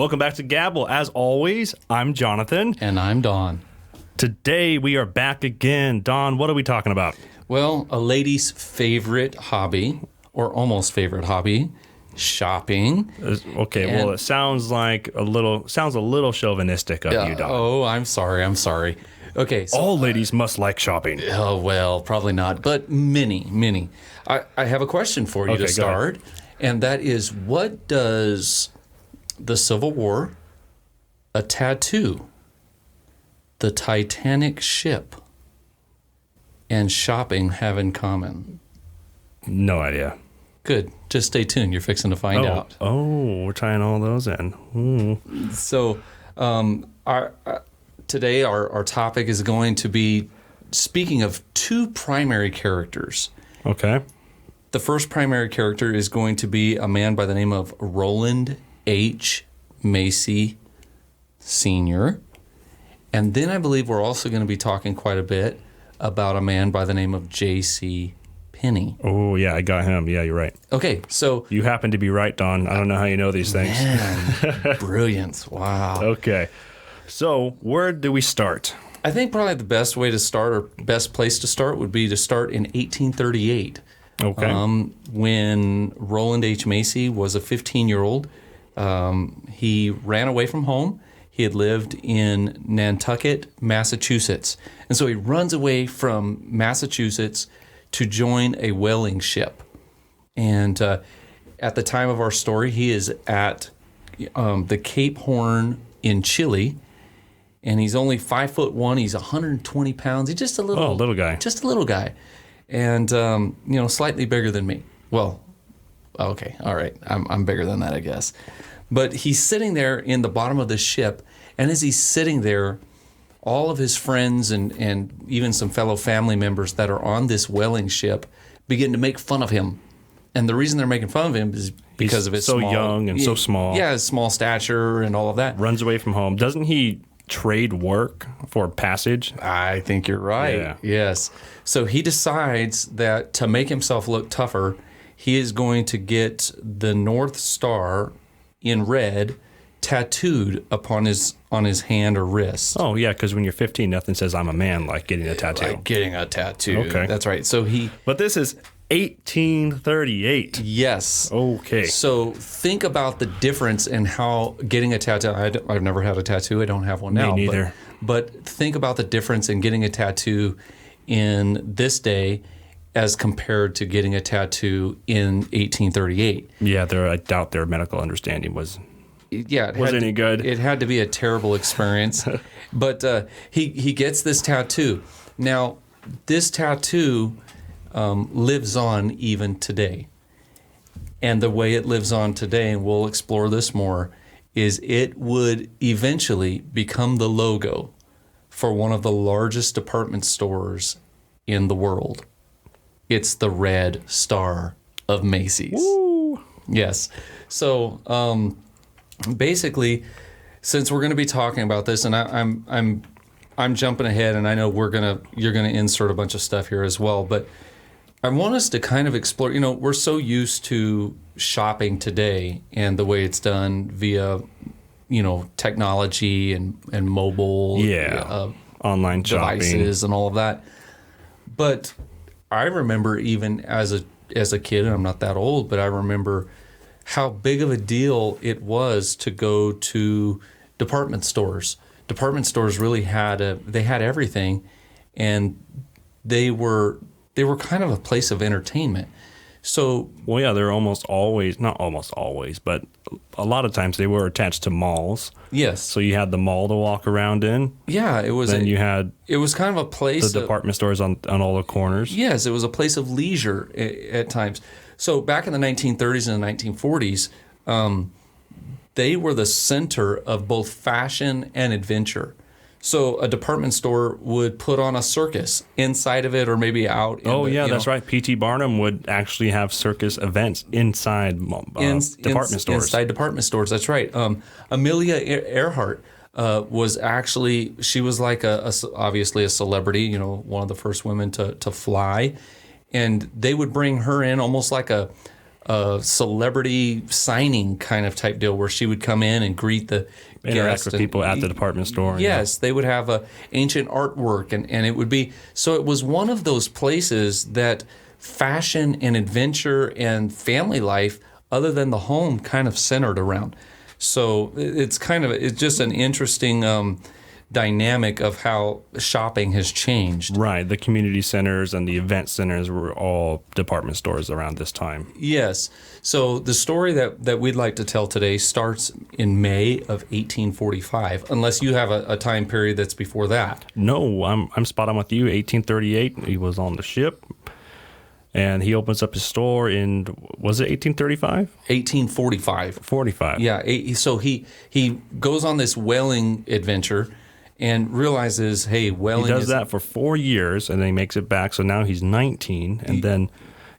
Welcome back to GABL. As always, I'm Jonathan. And I'm Don. Today we are back again. Don, what are we talking about? Well, a lady's favorite hobby, or almost favorite hobby, shopping. Okay, well, it sounds a little chauvinistic of you, Don. Oh, I'm sorry. Okay, so all ladies must like shopping. Oh, well, probably not, but many. I have a question for you to start, and that is, what does the Civil War, a tattoo, the Titanic ship, and shopping have in common? No idea. Good. Just stay tuned. You're fixing to find out. Oh, we're tying all those in. So, today our topic is going to be speaking of two primary characters. Okay. The first primary character is going to be a man by the name of Roland H. Macy Sr. And then I believe we're also going to be talking quite a bit about a man by the name of JCPenney. Oh, yeah, I got him. Yeah, you're right. Okay, so... You happen to be right, Don. I don't know how you know these things. Man, brilliance. Wow. Okay. So, where do we start? I think probably the best way to start, or best place to start, would be to start in 1838. Okay. When Roland H. Macy was a 15-year-old, he ran away from home. He had lived in Nantucket, Massachusetts. And so he runs away from Massachusetts to join a whaling ship. And at the time of our story, he is at the Cape Horn in Chile. And he's only 5'1". He's 120 pounds. He's just a little guy. Just a little guy. And, slightly bigger than me. Well, okay, all right. I'm bigger than that, I guess. But he's sitting there in the bottom of the ship, and as he's sitting there, all of his friends and even some fellow family members that are on this whaling ship begin to make fun of him. And the reason they're making fun of him is because of his so young and so small. Yeah, his small stature and all of that. Runs away from home. Doesn't he trade work for passage? I think you're right. Yeah. Yes. So he decides that to make himself look tougher, he is going to get the North Star in red tattooed on his hand or wrist. Oh, yeah, because when you're 15, nothing says I'm a man like getting a tattoo. Like getting a tattoo. Okay. That's right. But this is 1838. Yes. Okay. So think about the difference in how getting a tattoo. I've never had a tattoo. I don't have one now. Me neither. But think about the difference in getting a tattoo in this day as compared to getting a tattoo in 1838. Yeah, I doubt their medical understanding was any good. It had to be a terrible experience. But he gets this tattoo. Now, this tattoo lives on even today. And the way it lives on today, and we'll explore this more, is it would eventually become the logo for one of the largest department stores in the world. It's the Red Star of Macy's. Woo. Yes. So basically, since we're going to be talking about this, and I'm jumping ahead, and I know you're gonna insert a bunch of stuff here as well, but I want us to kind of explore. We're so used to shopping today and the way it's done via, technology and mobile, online devices shopping and all of that. But I remember even as a kid, and I'm not that old, but I remember how big of a deal it was to go to department stores. Department stores really had everything, and they were kind of a place of entertainment. So, well, yeah, they're not almost always, but a lot of times they were attached to malls. Yes. So you had the mall to walk around in. Yeah, it was. Then it was kind of a place. The department stores on all the corners. Yes, it was a place of leisure at times. So back in the 1930s and the 1940s, they were the center of both fashion and adventure. So a department store would put on a circus inside of it, or maybe out. That's right. P.T. Barnum would actually have circus events inside department stores. Inside department stores, that's right. Amelia Earhart was actually, she was like obviously a celebrity, one of the first women to fly. And they would bring her in almost like a celebrity signing kind of type deal where she would come in and greet the interact with people at the department store. Yes, they would have ancient artwork, and it would be, so it was one of those places that fashion and adventure and family life, other than the home, kind of centered around. So it's just an interesting dynamic of how shopping has changed. Right. The community centers and the event centers were all department stores around this time. Yes. So the story that we'd like to tell today starts in May of 1845, unless you have a time period that's before that. No, I'm spot on with you. 1838, he was on the ship. And he opens up his store in, was it 1835? 1845. 45. Yeah. So he goes on this whaling adventure and realizes, hey, whaling. He does that for 4 years, and then he makes it back. So now he's 19, and then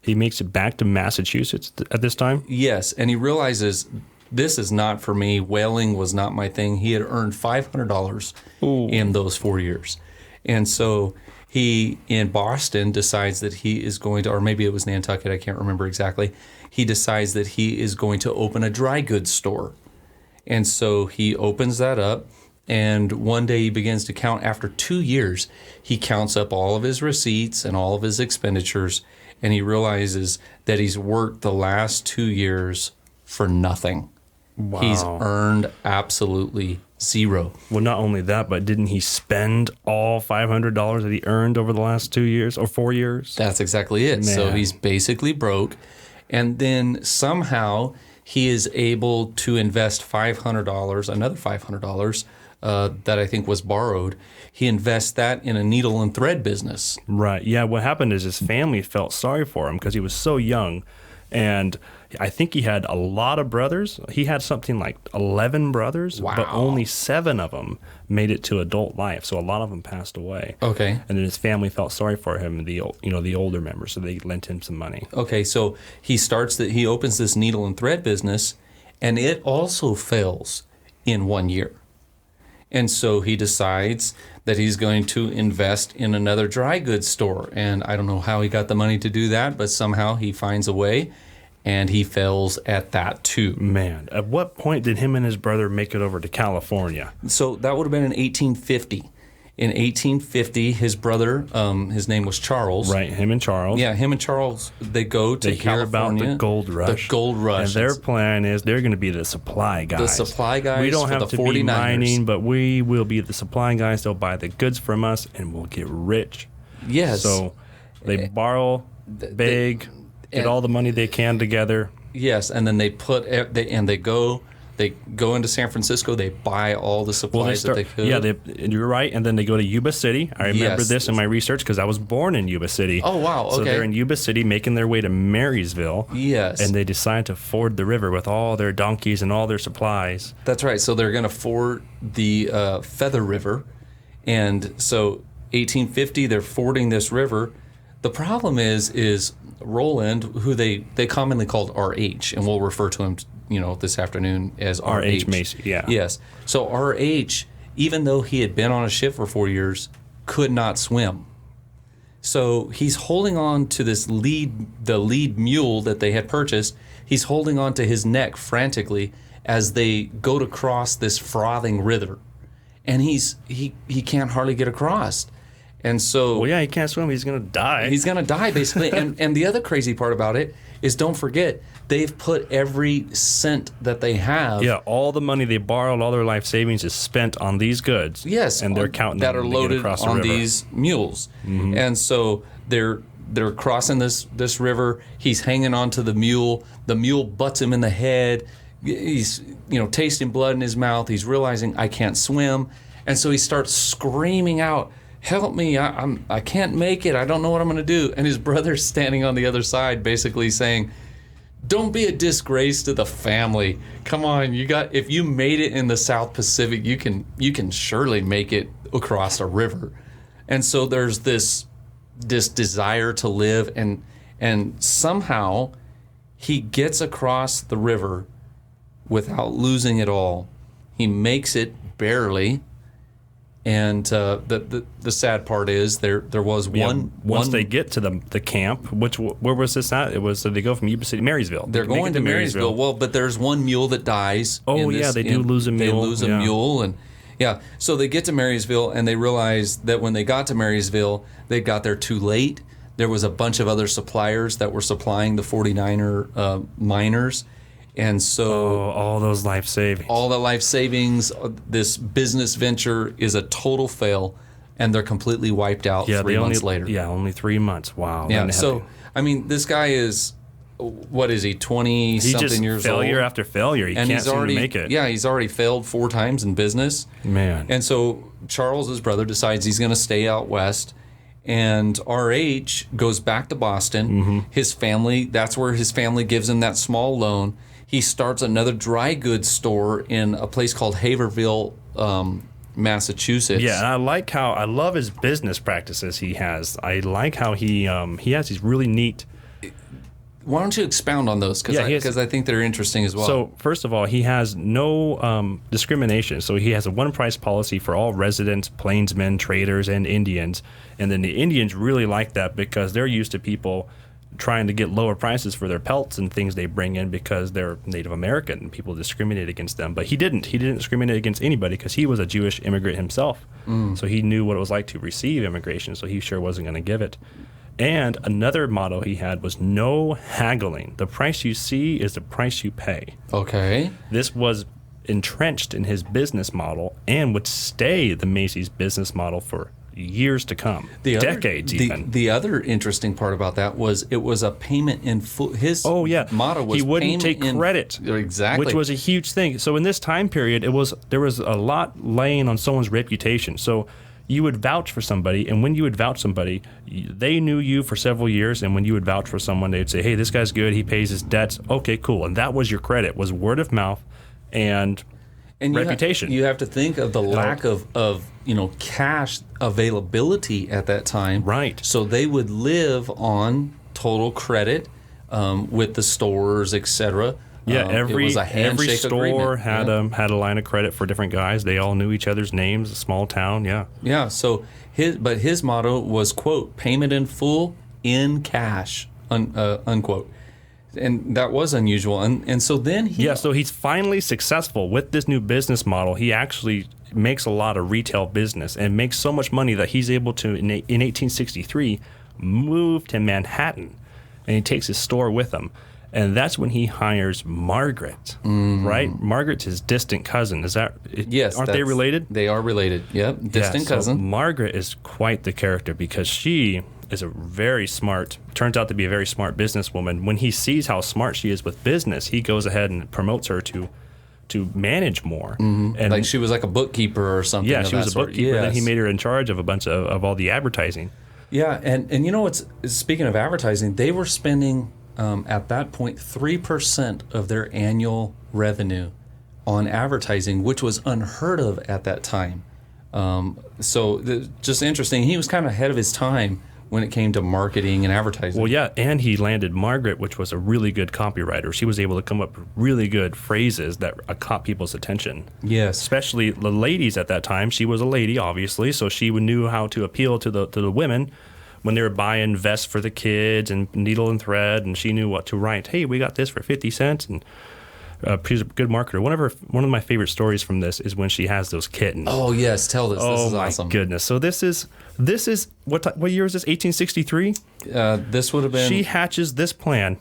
he makes it back to Massachusetts at this time? Yes, and he realizes this is not for me. Whaling was not my thing. He had earned $500 in those 4 years. And so he, in Boston, decides that he is going to, or maybe it was Nantucket, I can't remember exactly. He decides that he is going to open a dry goods store. And so he opens that up, and one day he begins to count. After 2 years, he counts up all of his receipts and all of his expenditures, and he realizes that he's worked the last 2 years for nothing. Wow. He's earned absolutely zero. Well, not only that, but didn't he spend all $500 that he earned over the last 2 years or 4 years? That's exactly it. Man. So he's basically broke. And then somehow he is able to invest $500, another $500 that I think was borrowed. He invests that in a needle and thread business. Right. Yeah. What happened is his family felt sorry for him because he was so young. And I think he had a lot of brothers. He had something like 11 brothers, but only 7 of them made it to adult life. So a lot of them passed away. Okay. And then his family felt sorry for him, the older members, so they lent him some money. Okay, so he opens this needle and thread business, and it also fails in 1 year. And so he decides that he's going to invest in another dry goods store. And I don't know how he got the money to do that, but somehow he finds a way, and he fails at that too. Man, at what point did him and his brother make it over to California? So that would have been in 1850. In 1850, his brother, his name was Charles. Right, him and Charles. Yeah, him and Charles, they go to California. They hear about the gold rush. The gold rush. And their plan is they're going to be the supply guys. The supply guys. We don't for have the to 49ers. be mining, but we will be the supply guys. They'll buy the goods from us, and we'll get rich. Yes. So they borrow, beg, get all the money they can together. Yes, and then they go into San Francisco. They buy all the supplies that they could. Yeah, you're right. And then they go to Yuba City. I remember this in my research because I was born in Yuba City. Oh, wow. Okay. So they're in Yuba City making their way to Marysville. Yes. And they decide to ford the river with all their donkeys and all their supplies. That's right. So they're going to ford the Feather River. And so 1850, they're fording this river. The problem is Roland, who they commonly called R.H., and we'll refer to him this afternoon as R.H. Macy, yeah. Yes. So R.H., even though he had been on a ship for 4 years, could not swim. So he's holding on to the lead mule that they had purchased. He's holding on to his neck frantically as they go to cross this frothing river. And he can't hardly get across. And so... Well, yeah, he can't swim. He's going to die. He's going to die, basically. and the other crazy part about it is, don't forget, they've put every cent that they have... Yeah, all the money they borrowed, all their life savings is spent on these goods. Yes. And they're counting that them are to loaded get across the on river. these mules. Mm-hmm. And so they're crossing this river. He's hanging onto the mule. The mule butts him in the head. He's tasting blood in his mouth. He's realizing, I can't swim. And so he starts screaming out, help me, I can't make it, I don't know what I'm going to do. And his brother's standing on the other side basically saying, don't be a disgrace to the family. Come on, if you made it in the South Pacific, you can surely make it across a river. And so there's this desire to live, and somehow he gets across the river without losing it all. He makes it barely. And the sad part is there was once they get to the camp, where was this at? It was they go from Yuba City, Marysville. They're going to Marysville. Well, but there's one mule that dies. Oh yeah, they do lose a mule. They lose a mule, and so they get to Marysville and they realize that when they got to Marysville, they got there too late. There was a bunch of other suppliers that were supplying the 49er miners. And so all those life savings. All the life savings, this business venture is a total fail, and they're completely wiped out 3 months later. Yeah, only 3 months. Wow. Yeah, so, I mean, this guy is, what is he, 20-something years old? Failure after failure. He can't seem to make it. Yeah, he's already failed 4 times in business. Man. And so Charles, his brother, decides he's going to stay out west. And R.H. goes back to Boston. Mm-hmm. His family, that's where his family gives him that small loan. He starts another dry goods store in a place called Haverhill, Massachusetts. Yeah, and I love his business practices he has. I like how he has these really neat. Why don't you expound on those? Because I think they're interesting as well. So first of all, he has no discrimination. So he has a one-price policy for all residents, plainsmen, traders, and Indians. And then the Indians really like that because they're used to people trying to get lower prices for their pelts and things they bring in because they're Native American and people discriminate against them. But he didn't discriminate against anybody because he was a Jewish immigrant himself. So he knew what it was like to receive immigration, so he sure wasn't going to give it. And another motto he had was no haggling. The price you see is the price you pay. Okay. This was entrenched in his business model and would stay the Macy's business model for years to come, decades even. The other interesting part about that was it was a payment in full. His motto was he wouldn't take credit, exactly, which was a huge thing. So in this time period, there was a lot laying on someone's reputation. So you would vouch for somebody, and when you would vouch somebody, they knew you for several years, and when you would vouch for someone, they'd say, hey, this guy's good, he pays his debts, okay, cool. And that was your credit, was word of mouth and reputation. You have to think of the lack of cash availability at that time. Right. So they would live on total credit with the stores, etc. Yeah, every store agreement. had a line of credit for different guys. They all knew each other's names. A small town, yeah. Yeah. So his motto was, quote, payment in full in cash, unquote. And that was unusual. And so then so he's finally successful with this new business model. He actually makes a lot of retail business and makes so much money that he's able to, in 1863, move to Manhattan. And he takes his store with him. And that's when he hires Margaret, right? Margaret's his distant cousin. Is that? Yes. Aren't they related? They are related. Yep. Distant cousin. So Margaret is quite the character because she is turns out to be a very smart businesswoman. When he sees how smart she is with business, he goes ahead and promotes her to manage more. Mm-hmm. And like she was like a bookkeeper or something. Yeah, she was a bookkeeper. Yes. Then he made her in charge of a bunch of all the advertising. Yeah, and you know what's, speaking of advertising, they were spending at that point 3% of their annual revenue on advertising, which was unheard of at that time. Just interesting. He was kind of ahead of his time when it came to marketing and advertising. Well, yeah, and he landed Margaret, which was a really good copywriter. She was able to come up with really good phrases that caught people's attention. Yes. Especially the ladies at that time. She was a lady, obviously, so she knew how to appeal to the women when they were buying vests for the kids and needle and thread, and she knew what to write. Hey, we got this for 50 cents, and she's a good marketer. One of my favorite stories from this is when she has those kittens. Oh yes, tell this. This is awesome. Oh my goodness! So this is what year is this? 1863. This would have been. She hatches this plan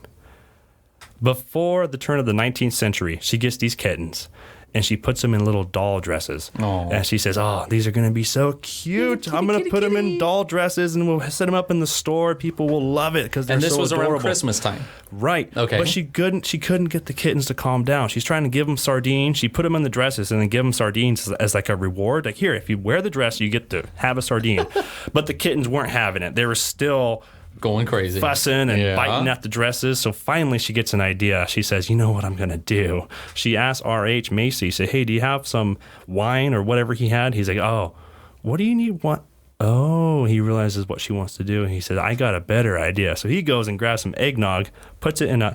before the turn of the 19th century. She gets these kittens, and she puts them in little doll dresses. Oh. And she says, "Oh, these are going to be so cute. I'm going to put them in doll dresses, and we'll set them up in the store. People will love it because they're so adorable." And this was around Christmas time. Right. Okay. But she couldn't get the kittens to calm down. She's trying to give them sardines. She put them in the dresses and then give them sardines as like a reward. Like, here, if you wear the dress, you get to have a sardine. But the kittens weren't having it. They were still going crazy, fussing and biting at the dresses. So finally she gets an idea. She says, you know what I'm going to do? She asks R.H. Macy, say, hey, do you have some wine or whatever he had? He's like, oh, what do you need? What? Oh, he realizes what she wants to do. And he says, I got a better idea. So he goes and grabs some eggnog,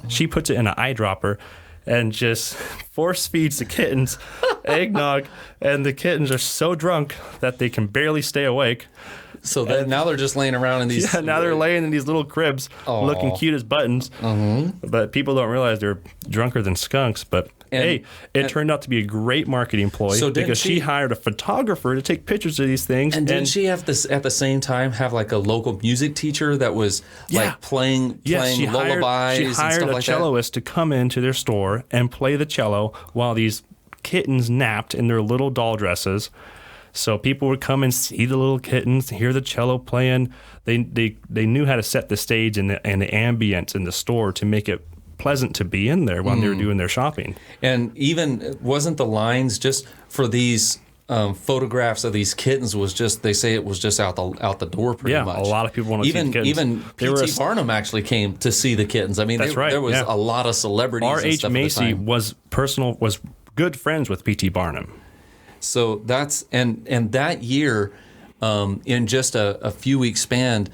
she puts it in an eyedropper, and just force feeds the kittens eggnog, and the kittens are so drunk that they can barely stay awake. So now they're just laying around in these... Yeah, now they're laying in these little cribs, looking cute as buttons. But people don't realize they're drunker than skunks. But it turned out to be a great marketing ploy because she hired a photographer to take pictures of these things. And didn't she have this at the same time have like a local music teacher that was like playing lullabies? She hired a celloist to come into their store and play the cello while these kittens napped in their little doll dresses. So people would come and see the little kittens, hear the cello playing. They knew how to set the stage and the ambience in the store to make it pleasant to be in there when they were doing their shopping. And even wasn't the lines just for these photographs of these kittens was just, they say it was just out the door pretty much. Yeah, a lot of people want to see the kittens. Even P.T. Barnum actually came to see the kittens. I mean, there was a lot of celebrities and stuff at the time. R.H. Macy was good friends with P.T. Barnum. So that's and that year, in just a few weeks span,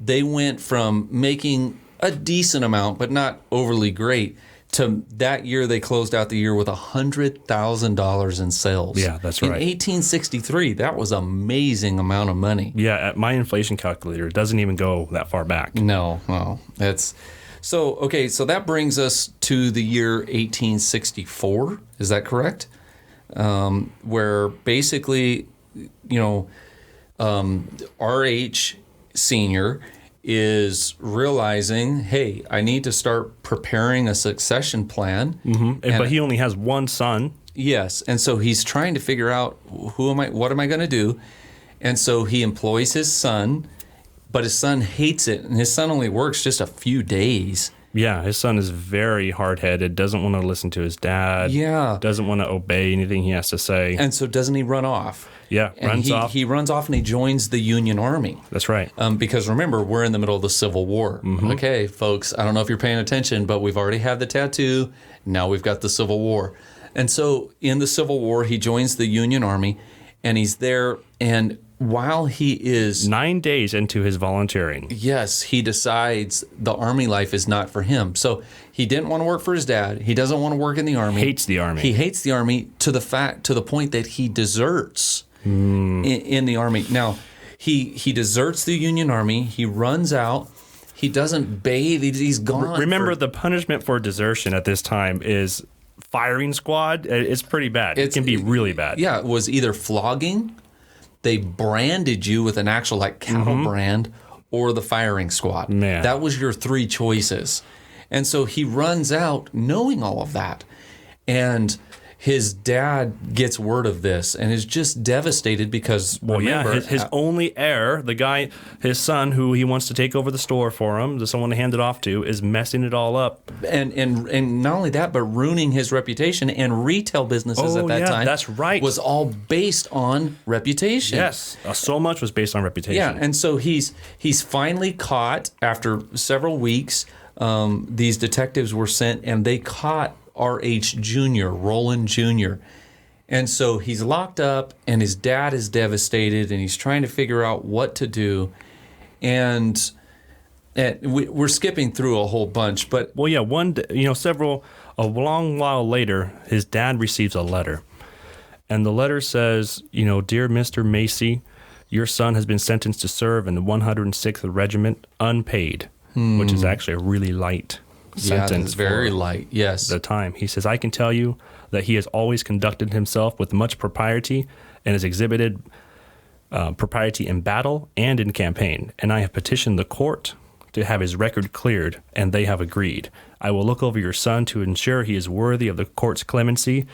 they went from making a decent amount, but not overly great, to that year they closed out the year with $100,000 in sales. Yeah, that's right. In 1863, that was an amazing amount of money. Yeah, at my inflation calculator, it doesn't even go that far back. No, that's so okay. So that brings us to the year 1864. Is that correct? Where basically, R.H. Sr. is realizing, hey, I need to start preparing a succession plan. But he only has one son. Yes, and so he's trying to figure out what am I going to do? And so he employs his son, but his son hates it, and his son only works just a few days. Yeah, his son is very hard-headed, doesn't want to listen to his dad. Yeah. Doesn't want to obey anything he has to say. And so doesn't he run off? Yeah, runs off. He runs off and he joins the Union Army. That's right. Because remember, we're in the middle of the Civil War. Okay, folks, I don't know if you're paying attention, but we've already had the tattoo. Now we've got the Civil War. And so in the Civil War, he joins the Union Army, and he's there, and while he is 9 days into his volunteering, yes, he decides the Army life is not for him. So he didn't want to work for his dad. He doesn't want to work in the Army. Hates the Army. He hates the Army to the point that he deserts in the Army. Now, he deserts the Union Army. He runs out. He doesn't bathe. He's gone. Remember, the punishment for desertion at this time is firing squad. It's pretty bad. It can be really bad. Yeah, it was either flogging. They branded you with an actual cattle brand, or the firing squad. Man. That was your three choices. And so he runs out knowing all of that. And his dad gets word of this and is just devastated because, his only heir, the guy, his son, who he wants to take over the store for him, the someone to hand it off to, is messing it all up. And not only that, but ruining his reputation, and retail businesses at that time. That's right. Was all based on reputation. Yes, so much was based on reputation. Yeah, and so he's finally caught after several weeks. These detectives were sent, and they caught R.H. Jr., Roland Jr. And so he's locked up, and his dad is devastated, and he's trying to figure out what to do. And we're skipping through a whole bunch, but a long while later, his dad receives a letter, and the letter says, "Dear Mr. Macy, your son has been sentenced to serve in the 106th Regiment unpaid," which is actually a really light sentence. It's very light, yes. The time. He says, "I can tell you that he has always conducted himself with much propriety and has exhibited propriety in battle and in campaign, and I have petitioned the court to have his record cleared, and they have agreed. I will look over your son to ensure he is worthy of the court's clemency.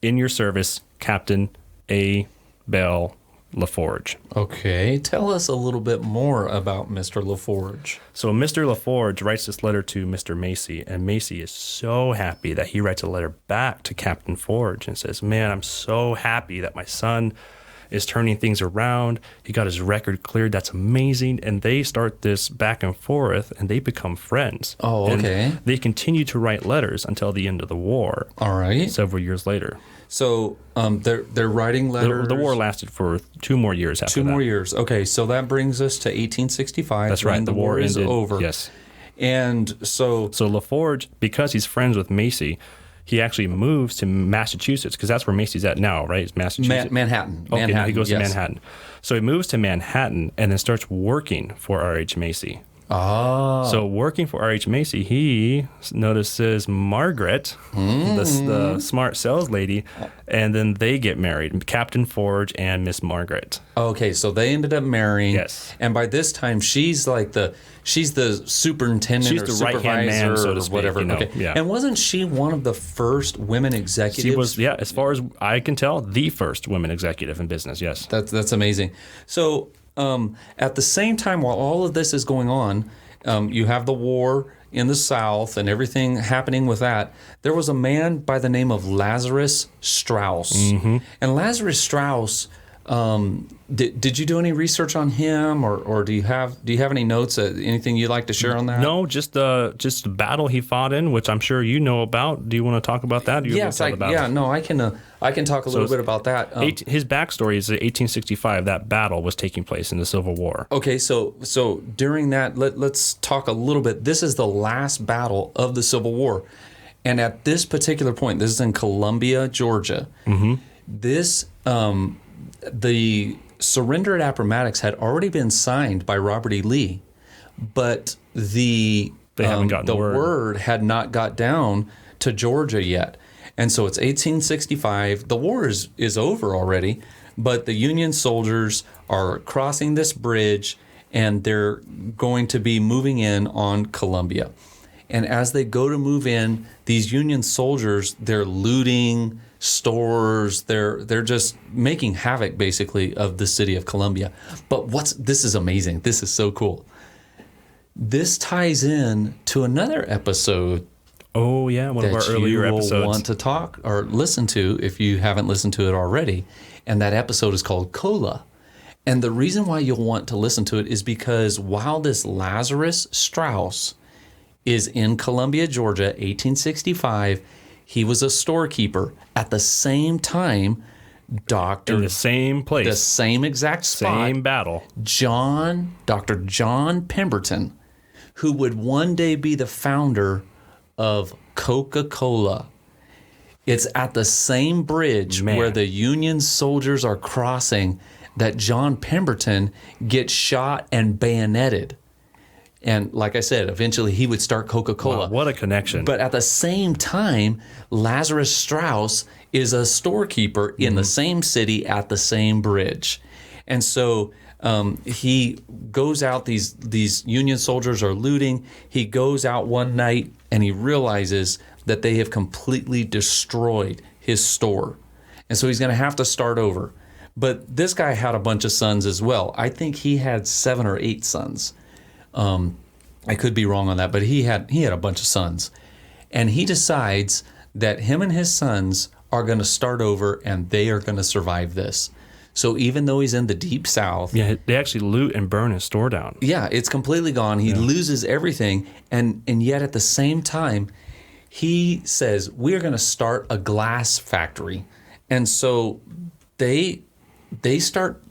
In your service, Captain A. Bell LaForge." Okay, tell us a little bit more about Mr. LaForge. So Mr. LaForge writes this letter to Mr. Macy, and Macy is so happy that he writes a letter back to Captain Forge and says, "Man, I'm so happy that my son is turning things around. He got his record cleared. That's amazing." And they start this back and forth, and they become friends. Oh, okay. And they continue to write letters until the end of the war. All right. Several years later. So they're writing letters. The war lasted for 2 more years after that. 2 more years. Okay, so that brings us to 1865. That's right. The war is ended. over. Yes. And so LaForge, because he's friends with Macy, he actually moves to Massachusetts, because that's where Macy's at now, right? It's Massachusetts. Manhattan. Okay, Manhattan, he goes yes. to Manhattan. So he moves to Manhattan and then starts working for R.H. Macy. Oh. So working for R.H. Macy, he notices Margaret, the smart sales lady, and then they get married, Captain Forge and Miss Margaret. Okay, so they ended up marrying. Yes. And by this time, she's the superintendent She's or the supervisor right-hand man, so to or speak, whatever. you know, Okay. yeah. And wasn't she one of the first women executives? She was, as far as I can tell, the first women executive in business, yes. That's amazing. So at the same time, while all of this is going on, you have the war in the South and everything happening with that. There was a man by the name of Lazarus Strauss. Mm-hmm. And Lazarus Strauss, did you do any research on him, or do you have any notes, anything you'd like to share on that? No, just the battle he fought in, which I'm sure you know about. Do you want to talk about that? Yes, I can talk a little bit about that. His backstory is that 1865, that battle was taking place in the Civil War. Okay, so during that, let's talk a little bit. This is the last battle of the Civil War. And at this particular point, this is in Columbia, Georgia. Mm-hmm. This, the surrender at Appomattox had already been signed by Robert E. Lee, but the word had not got down to Georgia yet. And so it's 1865. The war is over already, but the Union soldiers are crossing this bridge, and they're going to be moving in on Columbia. And as they go to move in, these Union soldiers, they're looting stores, they're just making havoc basically of the city of Columbia. But this is amazing. This is so cool. This ties in to another episode. Oh yeah, one of our earlier episodes. That you will want to talk or listen to if you haven't listened to it already. And that episode is called Cola. And the reason why you'll want to listen to it is because while this Lazarus Strauss is in Columbia, Georgia, 1865, he was a storekeeper. At the same time, in the same place, the same exact spot, same battle, Dr. John Pemberton, who would one day be the founder of Coca-Cola. It's at the same bridge where the Union soldiers are crossing that John Pemberton gets shot and bayoneted. And like I said, eventually he would start Coca-Cola. Wow, what a connection. But at the same time, Lazarus Strauss is a storekeeper in the same city at the same bridge. And so he goes out, these Union soldiers are looting. He goes out one night and he realizes that they have completely destroyed his store. And so he's going to have to start over. But this guy had a bunch of sons as well. I think he had 7 or 8 sons. I could be wrong on that, but he had a bunch of sons. And he decides that him and his sons are going to start over and they are going to survive this. So even though he's in the deep South... Yeah, they actually loot and burn his store down. Yeah, it's completely gone. He loses everything. And yet at the same time, he says, we're going to start a glass factory. And so they start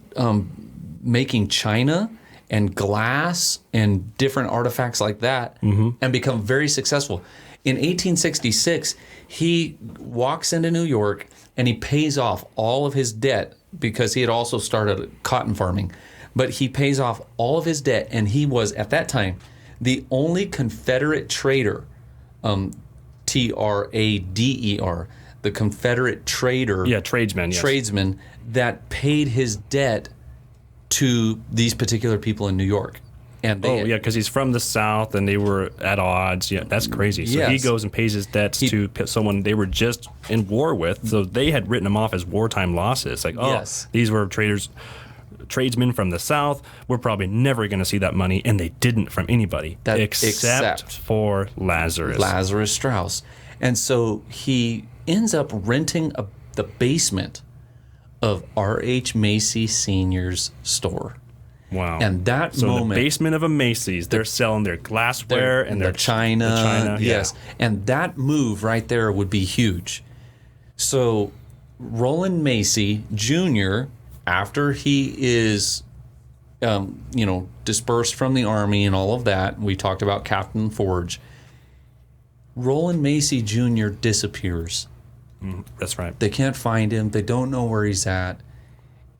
making china and glass and different artifacts like that, and become very successful. In 1866, he walks into New York and he pays off all of his debt because he had also started cotton farming. But he pays off all of his debt, and he was, at that time, the only Confederate trader, Trader, the Confederate trader. Yeah, tradesman, yes. Tradesman that paid his debt to these particular people in New York. And because he's from the South and they were at odds. Yeah, that's crazy. So he goes and pays his debts to someone they were just in war with. So they had written him off as wartime losses. Like, these were tradesmen from the South. We're probably never going to see that money. And they didn't from anybody except for Lazarus Strauss. And so he ends up renting the basement of R.H. Macy Sr.'s store. Wow. And that moment... the basement of a Macy's, they're selling their glassware and their china. Yes. And that move right there would be huge. So Roland Macy Jr., after he is, dispersed from the army and all of that, we talked about Captain Forge, Roland Macy Jr. disappears. That's right. They can't find him. They don't know where he's at.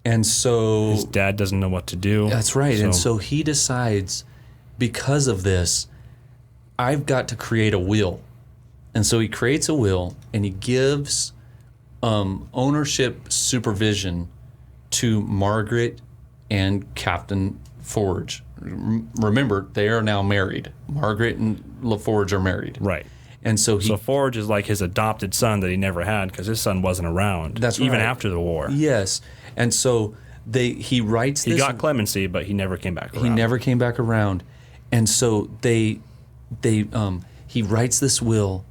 And so... His dad doesn't know what to do. That's right. And so he decides, because of this, I've got to create a will. And so he creates a will, and he gives ownership supervision to Margaret and Captain Forge. Remember, they are now married. Margaret and LaForge are married. Right. And so Forge is like his adopted son that he never had because his son wasn't around. That's right. Even after the war. Yes. And so he writes this. He got clemency, but he never came back around. He never came back around. And so he writes this will,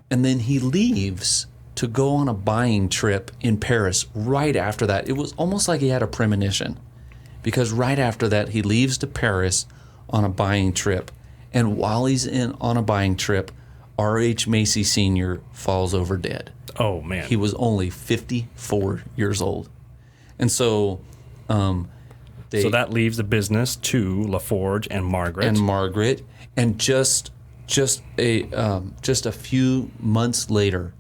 and then he leaves to go on a buying trip in Paris right after that. It was almost like he had a premonition, because right after that he leaves to Paris on a buying trip. And while he's on a buying trip, R.H. Macy Sr. falls over dead. Oh, man. He was only 54 years old. And so... so that leaves the business to LaForge and Margaret. And just a few months later,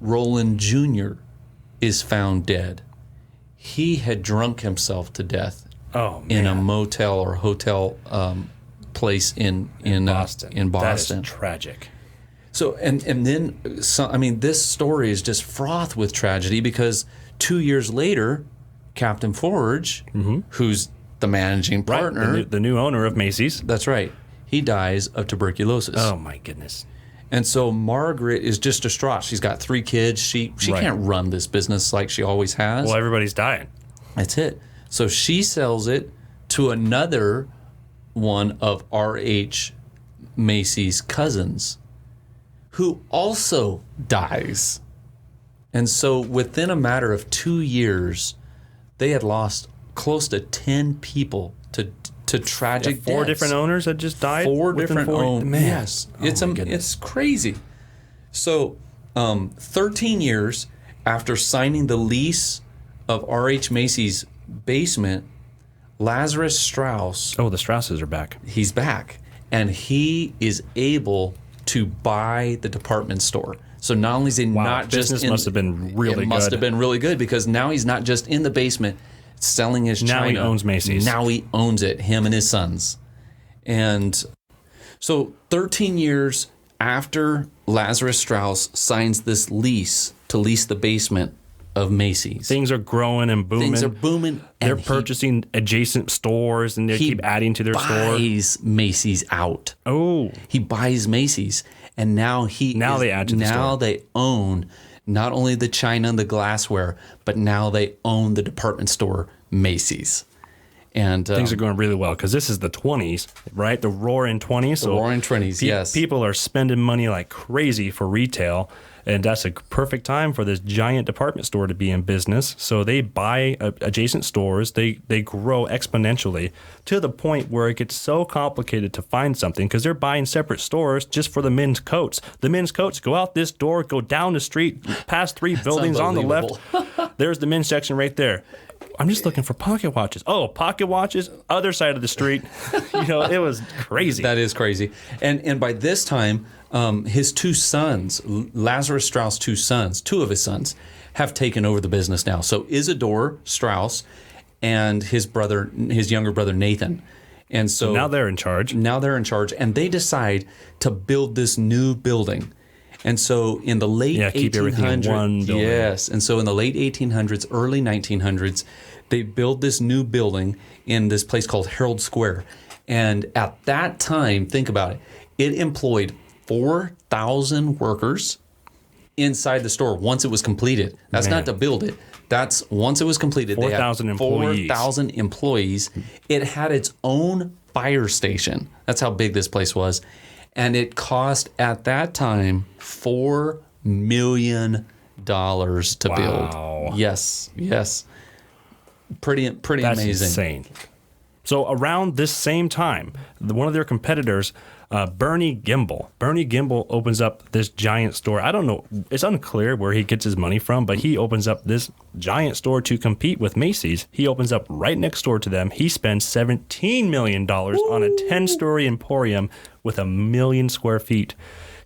Roland Jr. is found dead. He had drunk himself to death in a motel or hotel place in Boston. That is tragic. So and then this story is just fraught with tragedy, because 2 years later, Captain Forge, who's the managing partner, right, the new owner of Macy's. That's right. He dies of tuberculosis. Oh my goodness. And so Margaret is just distraught. She's got 3 kids. She can't run this business like she always has. Well, everybody's dying. That's it. So she sells it to another one of R.H. Macy's cousins, who also dies. And so within a matter of 2 years, they had lost close to 10 people to tragic deaths. 4 different owners had just died? 4 different owners. Man. Yes. It's crazy. So 13 years after signing the lease of R.H. Macy's basement, Lazarus Strauss... Oh, the Strausses are back. He's back. And he is able to buy the department store. So not only is he not just business must have been really good. It must have been really good, because now he's not just in the basement selling his china. Now he owns Macy's. Now he owns it, him and his sons. And so 13 years after Lazarus Strauss signs this lease to lease the basement of Macy's, things are growing and booming. Things are booming. They're purchasing adjacent stores, and they keep adding to their store. He buys Macy's out. Oh. He buys Macy's. And now they add to the store. Now they own not only the china and the glassware, but now they own the department store Macy's. And things are going really well, because this is the 20s, right? The roaring 20s. The roaring 20s, yes. People are spending money like crazy for retail, and that's a perfect time for this giant department store to be in business. So they buy adjacent stores. They grow exponentially to the point where it gets so complicated to find something, because they're buying separate stores just for the men's coats. The men's coats go out this door, go down the street, past 3 buildings on the left. There's the men's section right there. I'm just looking for pocket watches. Oh, pocket watches, other side of the street. It was crazy. That is crazy. And by this time, his 2 sons, Lazarus Strauss' 2 sons, 2 of his sons, have taken over the business now. So Isidore Strauss and his younger brother Nathan. And so now they're in charge. And they decide to build this new building. And so in the late 1800s, keep everything in one building. Yes. And so in the late 1800s, early 1900s, they build this new building in this place called Herald Square. And at that time, think about it, it employed 4,000 workers inside the store once it was completed. That's not to build it. That's once it was completed. 4,000 employees. 4,000 employees. It had its own fire station. That's how big this place was. And it cost at that time $4 million to build. Yes. Pretty That's amazing. Insane. So around this same time, one of their competitors, Bernie Gimbel opens up this giant store. I don't know. It's unclear where he gets his money from, but he opens up this giant store to compete with Macy's. He opens up right next door to them. He spends $17 million on a 10-story emporium with 1 million square feet.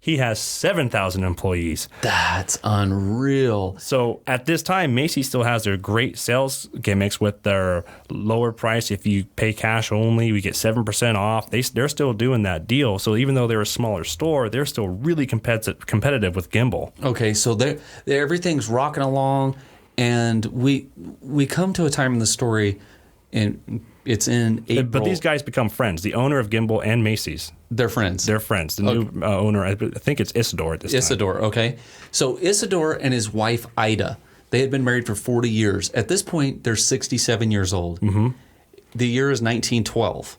he has 7,000 employees. That's unreal. So at this time, Macy still has their great sales gimmicks with their lower price. If you pay cash only, we get 7% off. They're still doing that deal. So even though they're a smaller store, they're still really competitive with Gimbal. Okay, so everything's rocking along, and we come to a time in the story, and it's in April. But these guys become friends. The owner of Gimbal and Macy's. They're friends. They're friends. The new owner, I think it's Isidore at this time. Isidore, okay. So Isidore and his wife, Ida, they had been married for 40 years. At this point, they're 67 years old. Mm-hmm. The year is 1912.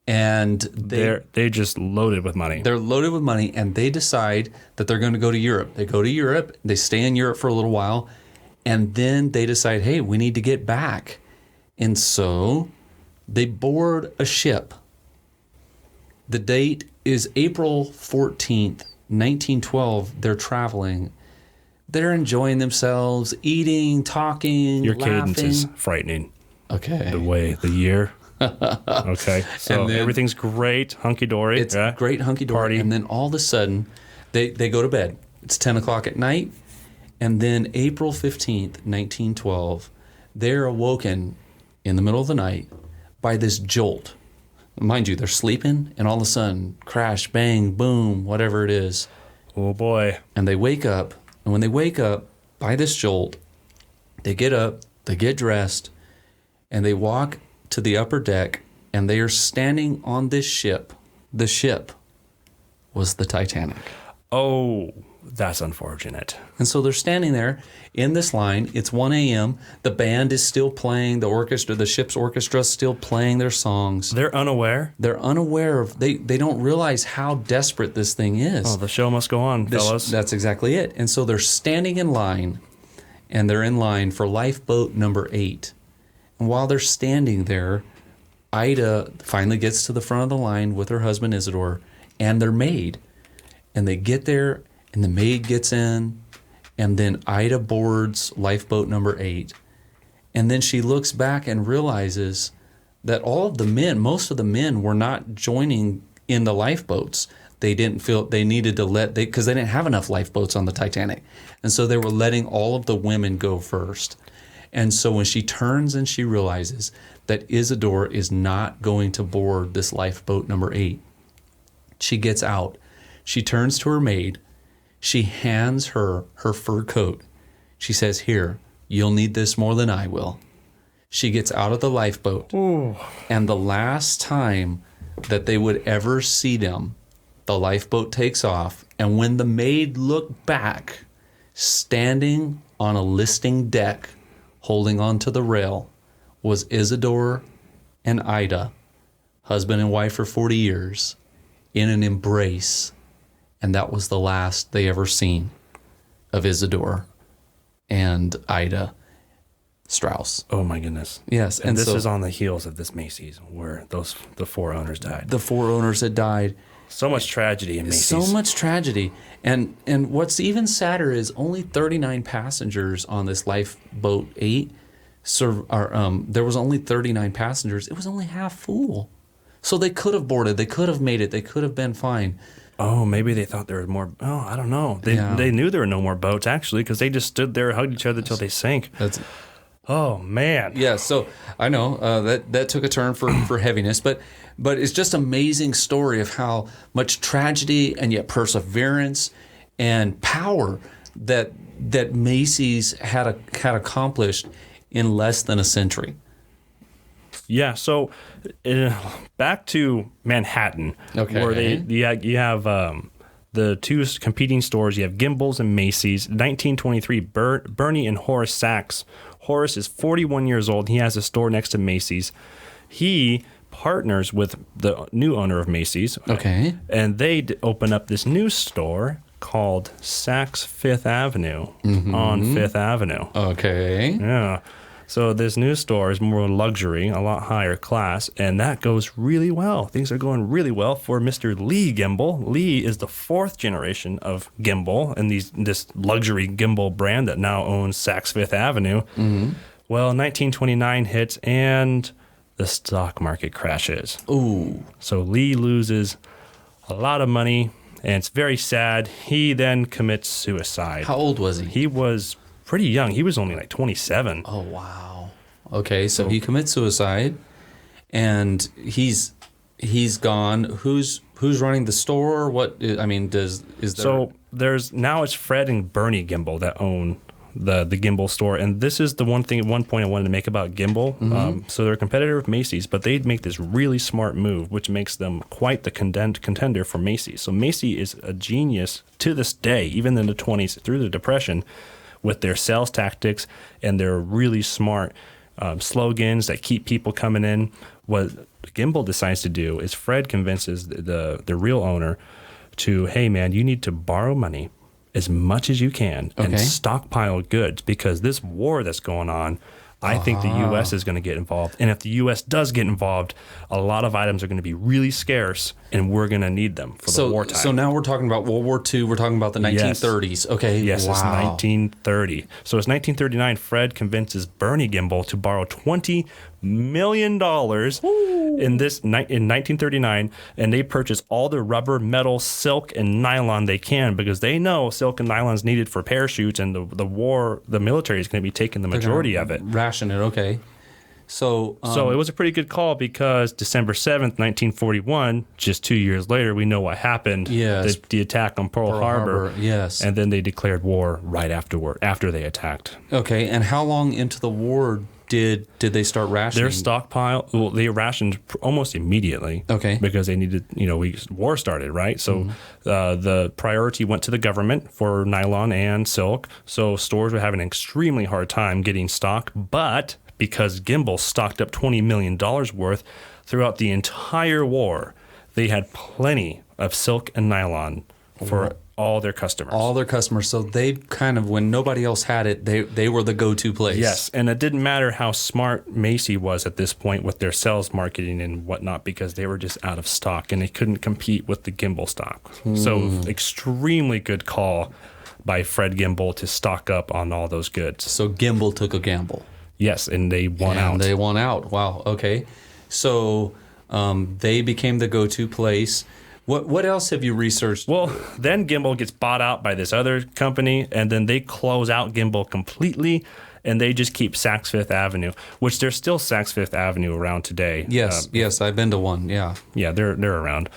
And they're just loaded with money. They're loaded with money, and they decide that they're going to go to Europe. They go to Europe. They stay in Europe for a little while, and then they decide, hey, we need to get back. And so they board a ship. The date is April 14th, 1912. They're traveling. They're enjoying themselves, eating, talking, Your laughing. cadence is frightening. Okay. The year. Okay. So then, everything's great, hunky-dory. It's great, hunky-dory. Party. And then all of a sudden, they go to bed. It's 10 o'clock at night. And then April 15th, 1912, they're awoken in the middle of the night by this jolt. Mind you, they're sleeping, and all of a sudden, crash, bang, boom, whatever it is. Oh, boy. And they wake up, and when they wake up by this jolt, they get up, they get dressed, and they walk to the upper deck, and they are standing on this ship. The ship was the Titanic. Oh, that's unfortunate. And so they're standing there in this line. It's 1 a.m. The band is still playing. The ship's orchestra is still playing their songs. They're unaware? They're unaware of, they don't realize how desperate this thing is. Oh, the show must go on, fellas. That's exactly it. And so they're standing in line, and they're in line for lifeboat number 8. And while they're standing there, Ida finally gets to the front of the line with her husband Isidore and their maid. And they get there, and the maid gets in, and then Ida boards lifeboat number 8. And then she looks back and realizes that most of the men were not joining in the lifeboats. They didn't feel they needed to because they didn't have enough lifeboats on the Titanic. And so they were letting all of the women go first. And so when she turns and she realizes that Isidore is not going to board this lifeboat number 8, she gets out. She turns to her maid. She hands her fur coat. She says, "Here, you'll need this more than I will." She gets out of the lifeboat. Ooh. And the last time that they would ever see them, the lifeboat takes off. And when the maid looked back, standing on a listing deck, holding onto the rail, was Isidore and Ida, husband and wife for 40 years, in an embrace. And that was the last they ever seen of Isidore and Ida Strauss. Oh, my goodness. Yes. And this is on the heels of this Macy's, where the 4 owners died. The 4 owners had died. So much tragedy in Macy's. So much tragedy. And what's even sadder is only 39 passengers on this lifeboat 8. There was only 39 passengers. It was only half full. So they could have boarded. They could have made it. They could have been fine. Oh, maybe they thought there were more. Oh, I don't know. They knew there were no more boats, actually, because they just stood there, hugged each other until they sank. Oh, man. Yeah, so I know that took a turn for heaviness, but it's just an amazing story of how much tragedy and yet perseverance and power that Macy's had accomplished in less than a century. Yeah, so back to Manhattan, where you have the 2 competing stores. You have Gimbel's and Macy's. 1923, Bernie and Horace Sachs. Horace is 41 years old. He has a store next to Macy's. He partners with the new owner of Macy's. Okay. And they open up this new store called Saks Fifth Avenue on Fifth Avenue. Okay. Yeah. So this new store is more luxury, a lot higher class, and that goes really well. Things are going really well for Mr. Lee Gimbel. Lee is the 4th generation of Gimbel and this luxury Gimbel brand that now owns Saks Fifth Avenue. Mm-hmm. Well, 1929 hits and the stock market crashes. Ooh. So Lee loses a lot of money And it's very sad. He then commits suicide. How old was he? He was pretty young. He was only like 27. Oh, wow. Okay, so he commits suicide, and he's gone. Who's running the store? Now it's Fred and Bernie Gimbel that own the Gimbel store, and this is the one point I wanted to make about Gimbel. So they're a competitor with Macy's, but they make this really smart move, which makes them quite the contender for Macy's. So Macy is a genius to this day, even in the 20s through the Depression, with their sales tactics and their really smart slogans that keep people coming in. What Gimbel decides to do is Fred convinces the real owner to, hey man, you need to borrow money as much as you can and stockpile goods, because this war that's going on, I think the U.S. is going to get involved. And if the U.S. does get involved, a lot of items are going to be really scarce, and we're going to need them for the wartime. So now we're talking about World War II. We're talking about the 1930s. Yes. Okay. Yes, wow. It's 1930. So it's 1939. Fred convinces Bernie Gimbel to borrow $20 million in 1939, and they purchase all the rubber, metal, silk, and nylon they can, because they know silk and nylon is needed for parachutes, and the military is going to be taking the majority of it. Ration it, okay. So it was a pretty good call, because December 7th, 1941, just 2 years later, we know what happened. Yes. The attack on Pearl Harbor. Yes. And then they declared war right after they attacked. Okay, and how long into the war did they start rationing? Their stockpile, they rationed almost immediately. Okay. Because they needed, war started, right? So the priority went to the government for nylon and silk. So stores were having an extremely hard time getting stock. But because Gimbel stocked up $20 million worth throughout the entire war, they had plenty of silk and nylon for all their customers. All their customers. So they kind of, when nobody else had it, they were the go-to place. Yes, and it didn't matter how smart Macy was at this point with their sales marketing and whatnot, because they were just out of stock and they couldn't compete with the Gimbel stock. So extremely good call by Fred Gimbel to stock up on all those goods. So Gimbel took a gamble. Yes, and they won out. They won out. Wow, okay. So they became the go-to place. What else have you researched? Well, then Gimbel gets bought out by this other company, and then they close out Gimbel completely, and they just keep Saks Fifth Avenue, which there's still Saks Fifth Avenue around today. Yes, I've been to one, yeah. Yeah, they're around.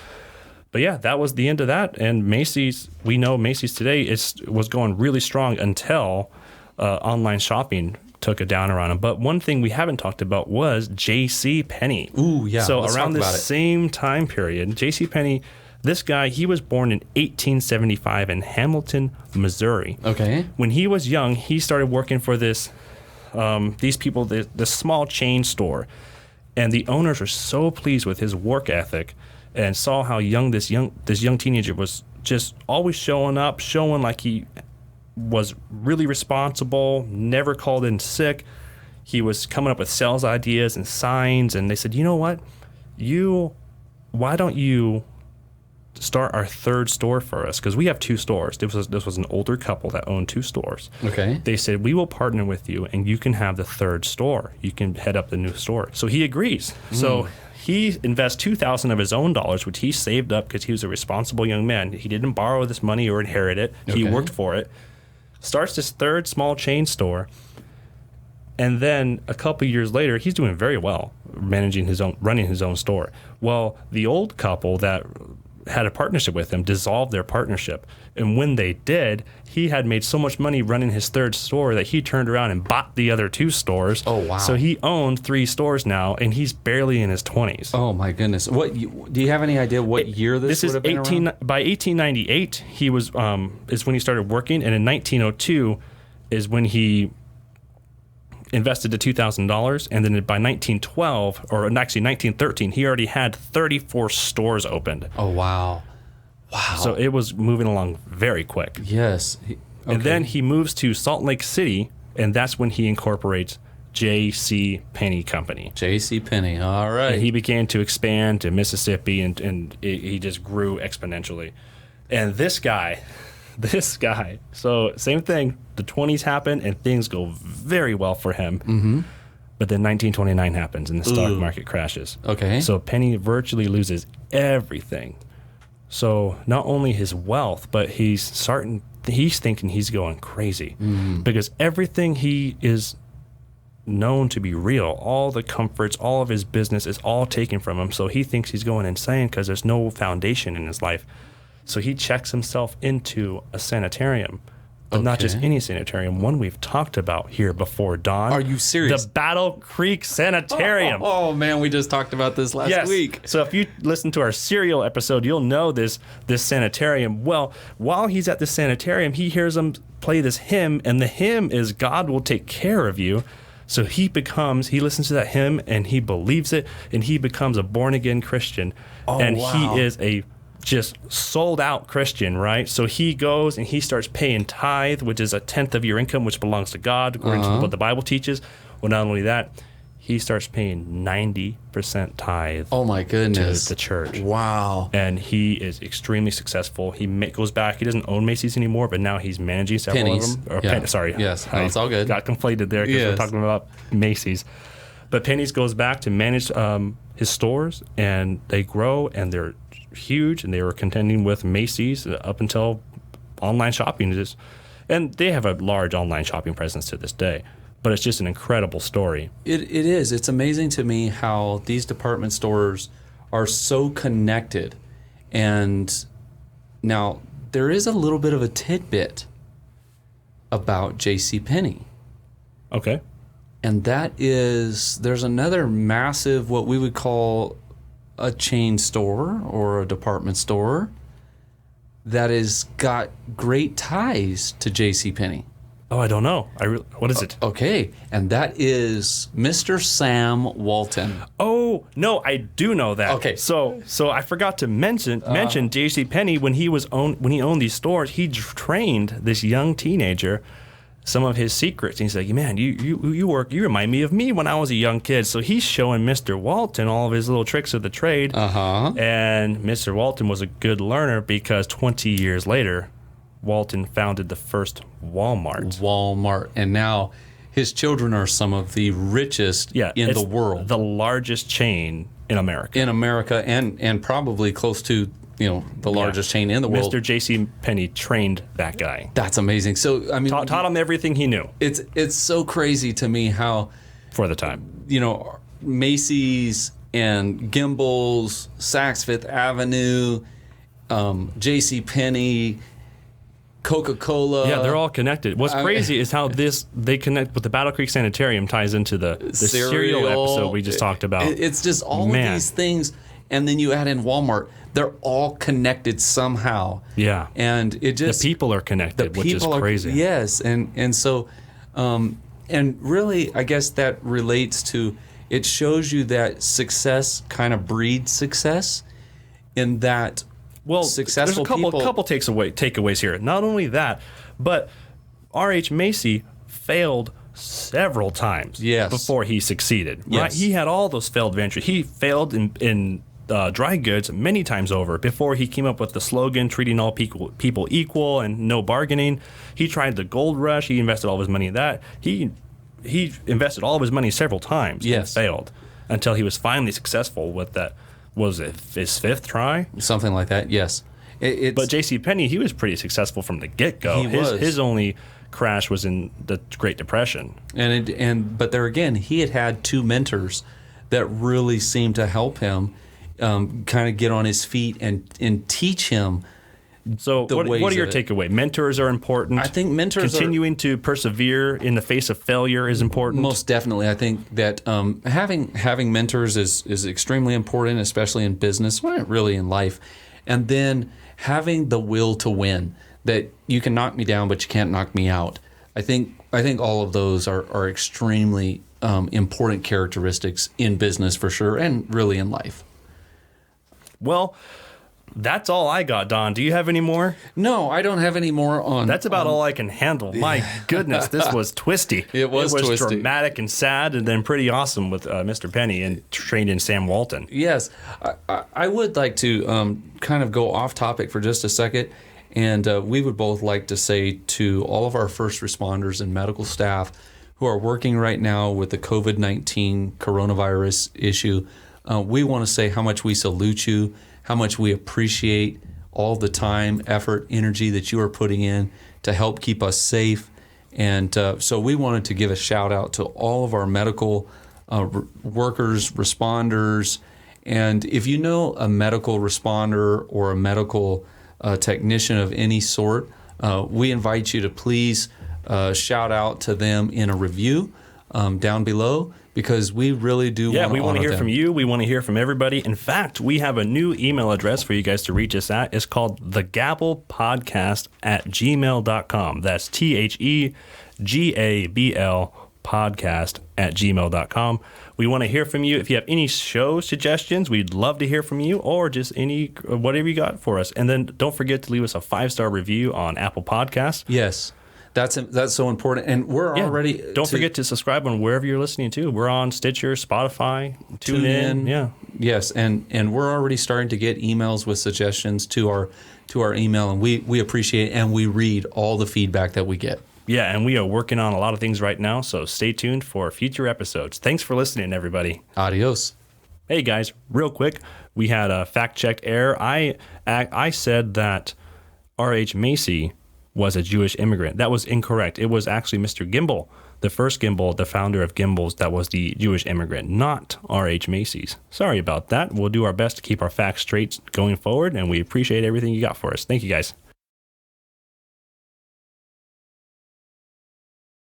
But yeah, that was the end of that, and Macy's, we know Macy's today was going really strong until online shopping took a downer on them. But one thing we haven't talked about was JCPenney. Ooh, yeah. So around this same time period, JCPenney, this guy, he was born in 1875 in Hamilton, Missouri. Okay. When he was young, he started working for these people, this small chain store. And the owners were so pleased with his work ethic and saw how young this young teenager was, just always showing up, showing like he was really responsible, never called in sick. He was coming up with sales ideas and signs, and they said, you know what? Why don't you start our third store for us? Because we have two stores. This was an older couple that owned two stores. Okay. They said, we will partner with you, and you can have the third store. You can head up the new store. So he agrees. So he invests $2,000 of his own dollars, which he saved up because he was a responsible young man. He didn't borrow this money or inherit it. He worked for it. Starts this third small chain store, and then a couple years later, he's doing very well, running his own store. Well, the old couple that had a partnership with him dissolved their partnership, and when they did, he had made so much money running his third store that he turned around and bought the other two stores. Oh, wow. So he owned 3 stores now, and he's barely in his 20s. Oh, my goodness. Do you have any idea what year this would have been around? By 1898, he was is when he started working, and in 1902 is when he invested the $2,000, and then by 1912, or actually 1913, he already had 34 stores opened. Oh, wow. Wow. So it was moving along very quick. Yes. And then he moves to Salt Lake City, and that's when he incorporates JCPenney Company. JCPenney, all right. And he began to expand to Mississippi, and he just grew exponentially. And this guy, so same thing, the 20s happen, and things go very well for him. Mm-hmm. But then 1929 happens, and the stock market crashes. Okay. So Penny virtually loses everything. So not only his wealth, but he's thinking he's going crazy because everything he is known to be real, all the comforts, all of his business is all taken from him. So he thinks he's going insane because there's no foundation in his life. So he checks himself into a sanitarium, but not just any sanitarium, one we've talked about here before, Don. Are you serious? The Battle Creek Sanitarium. Oh man, we just talked about this last week. So if you listen to our serial episode, you'll know this sanitarium. Well, while he's at the sanitarium, he hears them play this hymn, and the hymn is God will take care of you. So he listens to that hymn, and he believes it, and he becomes a born-again Christian. He is a just sold out Christian, right? So he goes and he starts paying tithe, which is 1/10 of your income, which belongs to God, according to what the Bible teaches. Well, not only that, he starts paying 90% tithe. Oh my goodness! To the church. Wow! And he is extremely successful. He goes back. He doesn't own Macy's anymore, but now he's managing several of them. Sorry, yes, it's all good. Got conflated there because we're talking about Macy's. But Penny's goes back to manage his stores, and they grow, and they're huge, and they were contending with Macy's up until online shopping. And they have a large online shopping presence to this day. But it's just an incredible story. It is. It's amazing to me how these department stores are so connected. And now there is a little bit of a tidbit about JCPenney. Okay. And that is, there's another massive, what we would call a chain store or a department store that has got great ties to JCPenney. Oh, I don't know. What is it? Okay, and that is Mr. Sam Walton. Oh, no, I do know that. Okay. So I forgot to mention JCPenney when he owned these stores, he trained this young teenager some of his secrets. And he's like, man, you remind me of me when I was a young kid. So he's showing Mr. Walton all of his little tricks of the trade. And Mr. Walton was a good learner because 20 years later, Walton founded the first Walmart. And now his children are some of the richest in the world. The largest chain in America. And probably close to the largest chain in the world. Mr. JCPenney trained that guy. That's amazing. So I mean, taught him everything he knew. It's so crazy to me how, for the time, Macy's and Gimbel's, Saks Fifth Avenue, JCPenney, Coca-Cola. Yeah, they're all connected. What's crazy is how they connect with the Battle Creek Sanitarium ties into the cereal episode we just talked about. It's just all of these things, and then you add in Walmart. They're all connected somehow. Yeah. And it just... The people are connected, which is crazy. Yes. And so, and really, I guess that relates to, it shows you that success kind of breeds success in that successful there's a couple takeaways here. Not only that, but R.H. Macy failed several times before he succeeded. Right? Yes. He had all those failed ventures. He failed in dry goods many times over before he came up with the slogan treating all people equal and no bargaining. He tried the gold rush. He invested all of his money in that. He invested all of his money several times and failed until he was finally successful with that. Was it his fifth try? Something like that, yes. But JCPenney, he was pretty successful from the get-go. His only crash was in the Great Depression. But there again, he had two mentors that really seemed to help him kind of get on his feet and teach him. So what are your takeaway? Mentors are important. I think continuing to persevere in the face of failure is important. Most definitely. I think that having mentors is extremely important, especially in business, well, really in life. And then having the will to win, that you can knock me down, but you can't knock me out. I think all of those are extremely important characteristics in business for sure, and really in life. Well, that's all I got, Don. Do you have any more? No, I don't have any more on... That's about all I can handle. My goodness, this was twisty. It was twisty. Dramatic and sad, and then pretty awesome with Mr. Penny and trained in Sam Walton. Yes. I would like to kind of go off topic for just a second, and we would both like to say to all of our first responders and medical staff who are working right now with the COVID-19 coronavirus issue, we want to say how much we salute you, how much we appreciate all the time, effort, energy that you are putting in to help keep us safe. And so we wanted to give a shout out to all of our medical workers, responders. And if you know a medical responder or a medical technician of any sort, we invite you to please shout out to them in a review down below, because we really do want to honor them. Yeah, we want to hear from you. We want to hear from everybody. In fact, we have a new email address for you guys to reach us at. It's called thegabelpodcast@gmail.com. That's THEGABL podcast@gmail.com. We want to hear from you. If you have any show suggestions, we'd love to hear from you, or just whatever you got for us. And then don't forget to leave us a 5-star review on Apple Podcasts. Yes. That's so important. And we're already... Don't forget to subscribe on wherever you're listening to. We're on Stitcher, Spotify, TuneIn. Yeah. Yes, and we're already starting to get emails with suggestions to our email, and we appreciate it, and we read all the feedback that we get. Yeah, and we are working on a lot of things right now, so stay tuned for future episodes. Thanks for listening, everybody. Adios. Hey, guys, real quick, we had a fact-check error. I said that R.H. Macy was a Jewish immigrant. That was incorrect. It was actually Mr. Gimbel, the first Gimbel, the founder of Gimbel's, that was the Jewish immigrant, not R.H. Macy's. Sorry about that. We'll do our best to keep our facts straight going forward, and we appreciate everything you got for us. Thank you, guys.